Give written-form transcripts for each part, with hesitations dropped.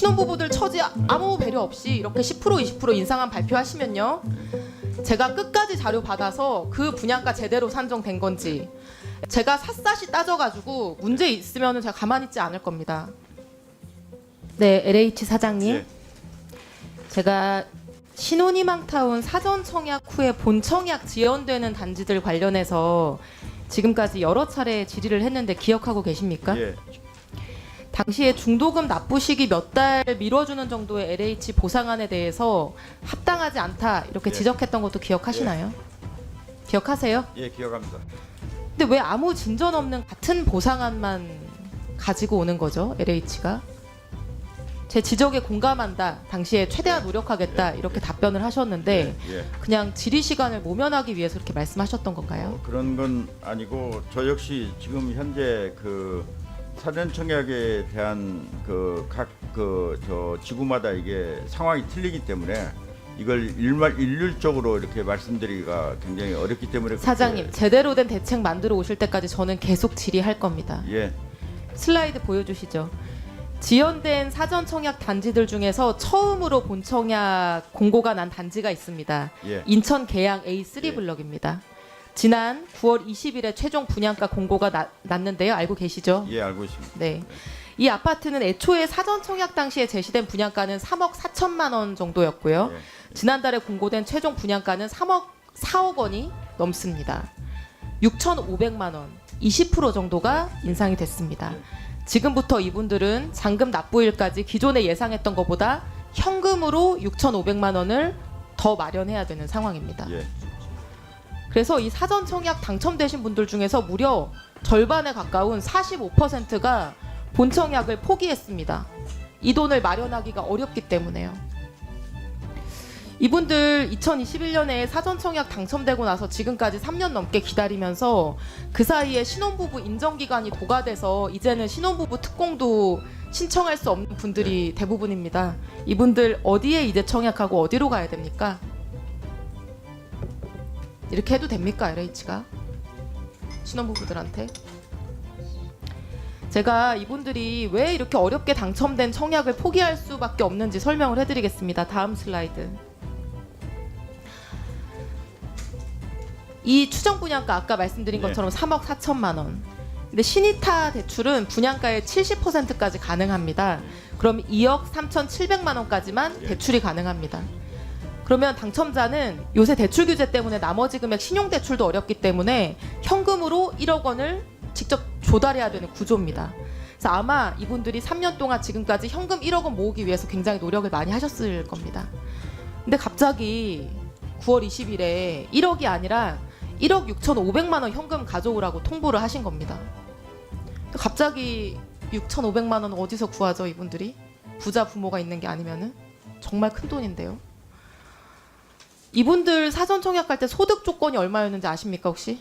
신혼부부들 처지 아무 배려 없이 이렇게 10% 20% 인상한 발표하시면요, 제가 끝까지 자료 받아서 그 분양가 제대로 산정된 건지 제가 샅샅이 따져가지고 문제 있으면 제가 가만히 있지 않을 겁니다. 네, LH 사장님. 예. 제가 신혼희망타운 사전 청약 후에 본 청약 지연되는 단지들 관련해서 지금까지 여러 차례 질의를 했는데 기억하고 계십니까? 예. 당시에 중도금 납부 시기 몇 달 미뤄주는 정도의 LH 보상안에 대해서 합당하지 않다 이렇게 예. 지적했던 것도 기억하시나요? 기억하세요? 예, 기억합니다. 근데 왜 아무 진전 없는 같은 보상안만 가지고 오는 거죠, LH가? 제 지적에 공감한다, 당시에 최대한 노력하겠다 이렇게 답변을 하셨는데 예. 그냥 질의 시간을 모면하기 위해서 이렇게 말씀하셨던 건가요? 그런 건 아니고 저 역시 지금 현재 그 사전 청약에 대한 그 각 저 지구마다 이게 상황이 틀리기 때문에 이걸 일률적으로 이렇게 말씀드리기가 굉장히 어렵기 때문에 사장님, 제대로 된 대책 만들어 오실 때까지 저는 계속 질의할 겁니다. 예. 슬라이드 보여주시죠. 지연된 사전 청약 단지들 중에서 처음으로 본 청약 공고가 난 단지가 있습니다. 예. 인천 계양 A3 예. 블럭입니다. 지난 9월 20일에 최종 분양가 공고가 났는데요. 알고 계시죠? 예, 알고 있습니다. 네. 이 아파트는 애초에 사전 청약 당시에 제시된 분양가는 3억 4천만 원 정도였고요. 예. 지난달에 공고된 최종 분양가는 4억 원이 넘습니다. 6,500만 원, 20% 정도가 인상이 됐습니다. 지금부터 이분들은 잔금 납부일까지 기존에 예상했던 것보다 현금으로 6,500만 원을 더 마련해야 되는 상황입니다. 예. 그래서 이 사전 청약 당첨되신 분들 중에서 무려 절반에 가까운 45%가 본 청약을 포기했습니다. 이 돈을 마련하기가 어렵기 때문에요. 이분들 2021년에 사전 청약 당첨되고 나서 지금까지 3년 넘게 기다리면서 그 사이에 신혼부부 인정기간이 도가돼서 이제는 신혼부부 특공도 신청할 수 없는 분들이 대부분입니다. 이분들 어디에 이제 청약하고 어디로 가야 됩니까? 이렇게 해도 됩니까, LH가? 신혼부부들한테? 제가 이분들이 왜 이렇게 어렵게 당첨된 청약을 포기할 수밖에 없는지 설명을 해드리겠습니다. 다음 슬라이드. 이 추정 분양가 아까 말씀드린 것처럼 3억 4천만 원. 근데 신이타 대출은 분양가의 70%까지 가능합니다. 그럼 2억 3,700만 원까지만 대출이 가능합니다. 그러면 당첨자는 요새 대출 규제 때문에 나머지 금액 신용대출도 어렵기 때문에 현금으로 1억 원을 직접 조달해야 되는 구조입니다. 그래서 아마 이분들이 3년 동안 지금까지 현금 1억 원 모으기 위해서 굉장히 노력을 많이 하셨을 겁니다. 근데 갑자기 9월 20일에 1억이 아니라 1억 6,500만 원 현금 가져오라고 통보를 하신 겁니다. 갑자기 6,500만 원 어디서 구하죠, 이분들이? 부자 부모가 있는 게 아니면은? 정말 큰 돈인데요. 이분들 사전 청약할 때 소득 조건이 얼마였는지 아십니까, 혹시?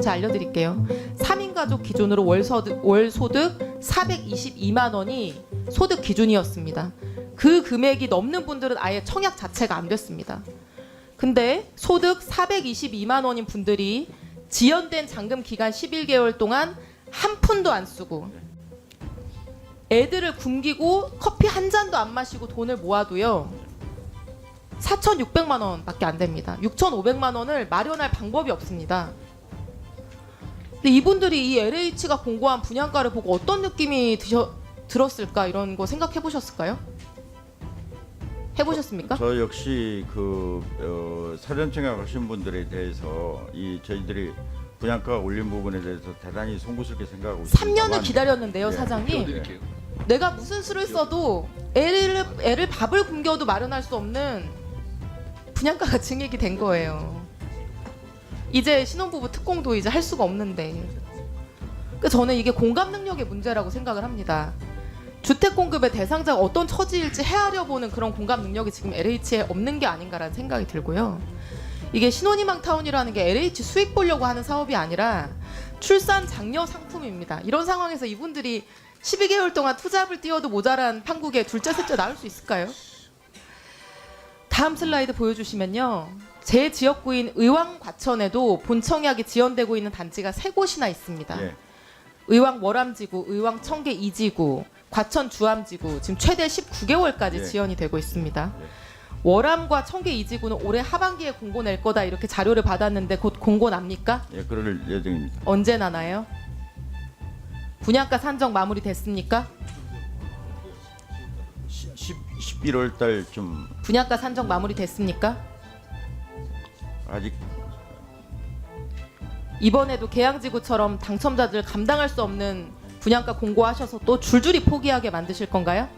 제가 알려드릴게요. 3인 가족 기준으로 월 소득 422만 원이 소득 기준이었습니다. 그 금액이 넘는 분들은 아예 청약 자체가 안 됐습니다. 근데 소득 422만 원인 분들이 지연된 잔금 기간 11개월 동안 한 푼도 안 쓰고 애들을 굶기고 커피 한 잔도 안 마시고 돈을 모아도요 4,600만 원밖에 안 됩니다. 6,500만 원을 마련할 방법이 없습니다. 근데 이분들이 이 LH가 공고한 분양가를 보고 어떤 느낌이 들었을까, 이런 거 생각해 보셨을까요? 해보셨습니까? 저 역시 사전 청약하신 분들에 대해서 저희들이 분양가 올린 부분에 대해서 대단히 송구스럽게 생각하고 있습니다. 3년을 기다렸는데요, 사장님. 내가 무슨 수를 써도 애를 밥을 굶겨도 마련할 수 없는 분양가가 증액이 된 거예요. 이제 신혼부부 특공도 이제 할 수가 없는데. 그러니까 저는 이게 공감 능력의 문제라고 생각을 합니다. 주택 공급의 대상자가 어떤 처지일지 헤아려 보는 그런 공감 능력이 지금 LH에 없는 게 아닌가라는 생각이 들고요. 이게 신혼희망 타운이라는 게 LH 수익 보려고 하는 사업이 아니라 출산 장려 상품입니다. 이런 상황에서 이분들이 12개월 동안 투잡을 뛰어도 모자란 판국에 둘째 셋째 낳을 수 있을까요? 다음 슬라이드 보여주시면요. 제 지역구인 의왕 과천에도 본청약이 지연되고 있는 단지가 3곳이나 있습니다. 예. 의왕 월암지구, 의왕 청계 2지구, 과천 주암지구 지금 최대 19개월까지 예. 지연이 되고 있습니다. 예. 월암과 청계 2지구는 올해 하반기에 공고 낼 거다 이렇게 자료를 받았는데 곧 공고 납니까? 예, 그럴 예정입니다. 언제 나나요? 분양가 산정 마무리 됐습니까? 11월 달쯤 분양가 산정 마무리 됐습니까? 아직 이번에도 계양지구처럼 당첨자들 감당할 수 없는 분양가 공고하셔서 또 줄줄이 포기하게 만드실 건가요?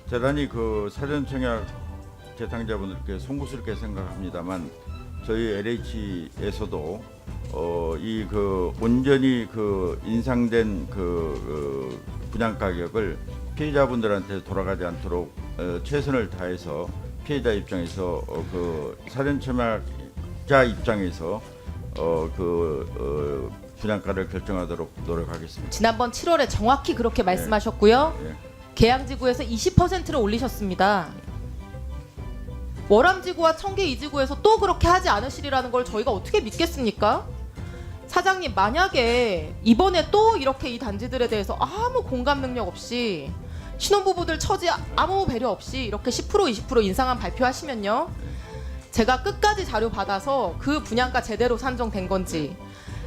대단히 그 사전청약 대상자분들께 송구스럽게 생각합니다만 저희 LH에서도 이 그 온전히 그 인상된 그 분양 가격을 피해자분들한테 돌아가지 않도록 최선을 다해서 피해자 입장에서 그 사전청약자 입장에서 분양가를 결정하도록 노력하겠습니다. 지난번 7월에 정확히 그렇게 말씀하셨고요. 예. 계양지구에서 20%를 올리셨습니다. 월암지구와 청계 2지구에서 또 그렇게 하지 않으시리라는 걸 저희가 어떻게 믿겠습니까? 사장님, 만약에 이번에 또 이렇게 이 단지들에 대해서 아무 공감 능력 없이 신혼부부들 처지 아무 배려 없이 이렇게 10% 20% 인상한 발표하시면요, 제가 끝까지 자료 받아서 그 분양가 제대로 산정된 건지,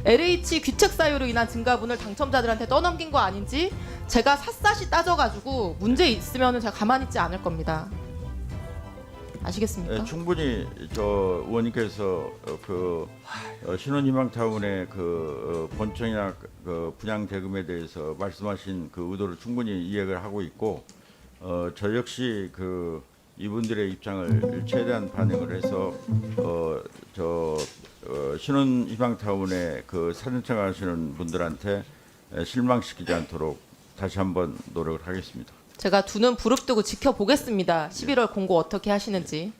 LH 귀책 사유로 인한 증가분을 당첨자들한테 떠넘긴 거 아닌지 제가 샅샅이 따져가지고 문제 있으면 제가 가만히 있지 않을 겁니다. 아시겠습니까? 예, 충분히 저 의원님께서 신혼희망타운의 본청약 분양 대금에 대해서 말씀하신 그 의도를 충분히 이해를 하고 있고, 저 역시 이분들의 입장을 최대한 반영을 해서 신혼희망타운에 사전청약하시는 분들한테 실망시키지 않도록 다시 한번 노력을 하겠습니다. 제가 두 눈 부릅뜨고 지켜보겠습니다. 11월 공고 어떻게 하시는지.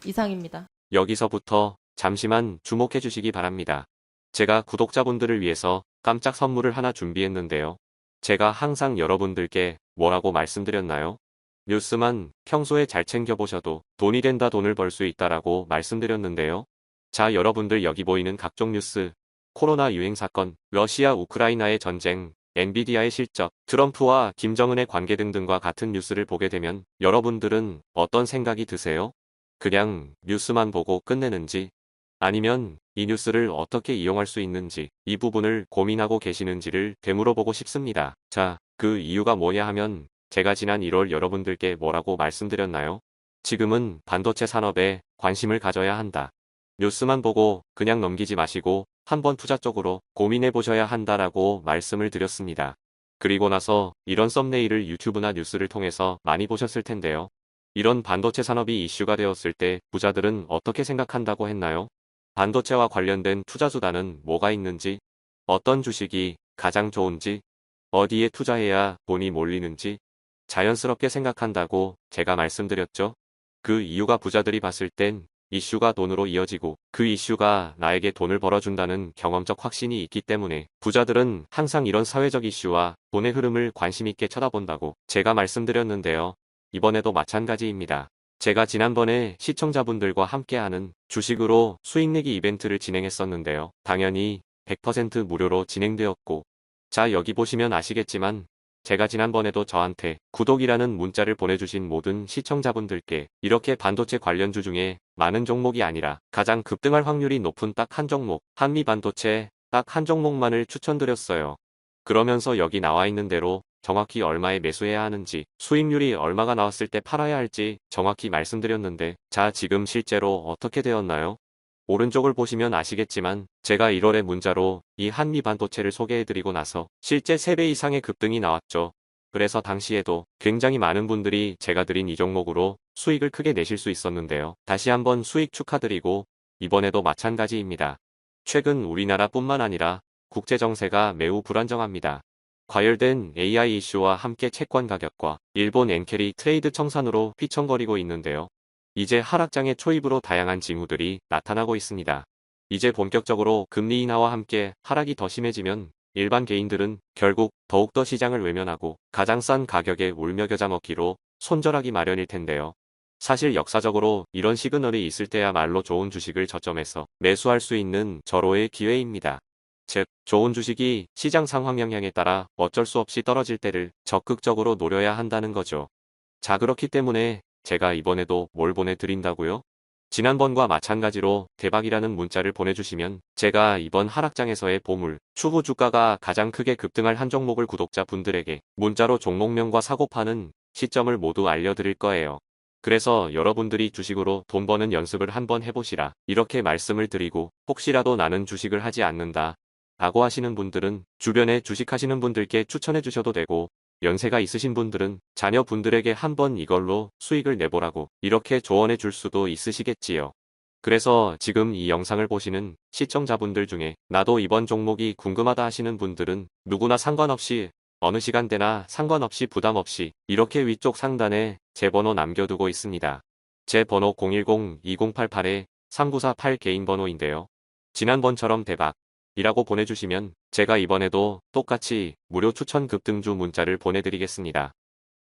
이상입니다. 여기서부터 잠시만 주목해 주시기 바랍니다. 제가 구독자분들을 위해서 깜짝 선물을 하나 준비했는데요. 제가 항상 여러분들께 뭐라고 말씀드렸나요? 뉴스만 평소에 잘 챙겨보셔도 돈이 된다, 돈을 벌 수 있다라고 말씀드렸는데요. 자, 여러분들 여기 보이는 각종 뉴스, 코로나 유행 사건, 러시아 우크라이나의 전쟁, 엔비디아의 실적, 트럼프와 김정은의 관계 등등과 같은 뉴스를 보게 되면 여러분들은 어떤 생각이 드세요? 그냥 뉴스만 보고 끝내는지, 아니면 이 뉴스를 어떻게 이용할 수 있는지 이 부분을 고민하고 계시는지를 되물어보고 싶습니다. 자, 그 이유가 뭐냐 하면 제가 지난 1월 여러분들께 뭐라고 말씀드렸나요? 지금은 반도체 산업에 관심을 가져야 한다. 뉴스만 보고 그냥 넘기지 마시고 한번 투자 쪽으로 고민해 보셔야 한다라고 말씀을 드렸습니다. 그리고 나서 이런 썸네일을 유튜브나 뉴스를 통해서 많이 보셨을 텐데요. 이런 반도체 산업이 이슈가 되었을 때 부자들은 어떻게 생각한다고 했나요? 반도체와 관련된 투자 수단은 뭐가 있는지, 어떤 주식이 가장 좋은지, 어디에 투자해야 돈이 몰리는지 자연스럽게 생각한다고 제가 말씀드렸죠. 그 이유가 부자들이 봤을 땐 이슈가 돈으로 이어지고 그 이슈가 나에게 돈을 벌어준다는 경험적 확신이 있기 때문에 부자들은 항상 이런 사회적 이슈와 돈의 흐름을 관심 있게 쳐다본다고 제가 말씀드렸는데요. 이번에도 마찬가지입니다. 제가 지난번에 시청자분들과 함께하는 주식으로 수익내기 이벤트를 진행했었는데요. 당연히 100% 무료로 진행되었고, 자, 여기 보시면 아시겠지만 제가 지난번에도 저한테 구독이라는 문자를 보내주신 모든 시청자분들께 이렇게 반도체 관련주 중에 많은 종목이 아니라 가장 급등할 확률이 높은 딱 한 종목, 한미반도체 딱 한 종목만을 추천드렸어요. 그러면서 여기 나와 있는 대로 정확히 얼마에 매수해야 하는지, 수익률이 얼마가 나왔을 때 팔아야 할지 정확히 말씀드렸는데, 자, 지금 실제로 어떻게 되었나요? 오른쪽을 보시면 아시겠지만 제가 1월에 문자로 이 한미반도체를 소개해드리고 나서 실제 3배 이상의 급등이 나왔죠. 그래서 당시에도 굉장히 많은 분들이 제가 드린 이 종목으로 수익을 크게 내실 수 있었는데요. 다시 한번 수익 축하드리고 이번에도 마찬가지입니다. 최근 우리나라뿐만 아니라 국제정세가 매우 불안정합니다. 과열된 AI 이슈와 함께 채권 가격과 일본 엔캐리 트레이드 청산으로 휘청거리고 있는데요. 이제 하락장의 초입으로 다양한 징후들이 나타나고 있습니다. 이제 본격적으로 금리 인하와 함께 하락이 더 심해지면 일반 개인들은 결국 더욱더 시장을 외면하고 가장 싼 가격에 울며 겨자 먹기로 손절하기 마련일 텐데요. 사실 역사적으로 이런 시그널이 있을 때야말로 좋은 주식을 저점에서 매수할 수 있는 절호의 기회입니다. 즉, 좋은 주식이 시장 상황 영향에 따라 어쩔 수 없이 떨어질 때를 적극적으로 노려야 한다는 거죠. 자, 그렇기 때문에 제가 이번에도 뭘 보내드린다고요? 지난번과 마찬가지로 대박이라는 문자를 보내주시면 제가 이번 하락장에서의 보물, 추후 주가가 가장 크게 급등할 한 종목을 구독자분들에게 문자로 종목명과 사고파는 시점을 모두 알려드릴 거예요. 그래서 여러분들이 주식으로 돈 버는 연습을 한번 해보시라 이렇게 말씀을 드리고, 혹시라도 나는 주식을 하지 않는다 라고 하시는 분들은 주변에 주식하시는 분들께 추천해 주셔도 되고, 연세가 있으신 분들은 자녀분들에게 한번 이걸로 수익을 내보라고 이렇게 조언해 줄 수도 있으시겠지요. 그래서 지금 이 영상을 보시는 시청자분들 중에 나도 이번 종목이 궁금하다 하시는 분들은 누구나 상관없이 어느 시간대나 상관없이 부담 없이 이렇게 위쪽 상단에 제 번호 남겨두고 있습니다. 제 번호 010-2088-3948 개인 번호인데요. 지난번처럼 대박 이라고 보내주시면 제가 이번에도 똑같이 무료 추천 급등주 문자를 보내드리겠습니다.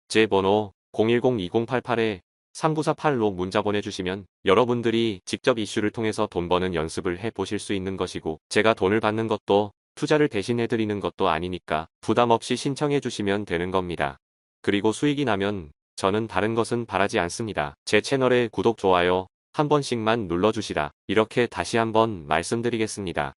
제 번호 010-2088-3948로 문자 보내주시면 여러분들이 직접 이슈를 통해서 돈 버는 연습을 해보실 수 있는 것이고, 제가 돈을 받는 것도 투자를 대신해드리는 것도 아니니까 부담 없이 신청해 주시면 되는 겁니다. 그리고 수익이 나면 저는 다른 것은 바라지 않습니다. 제 채널에 구독, 좋아요 한 번씩만 눌러주시라 이렇게 다시 한번 말씀드리겠습니다.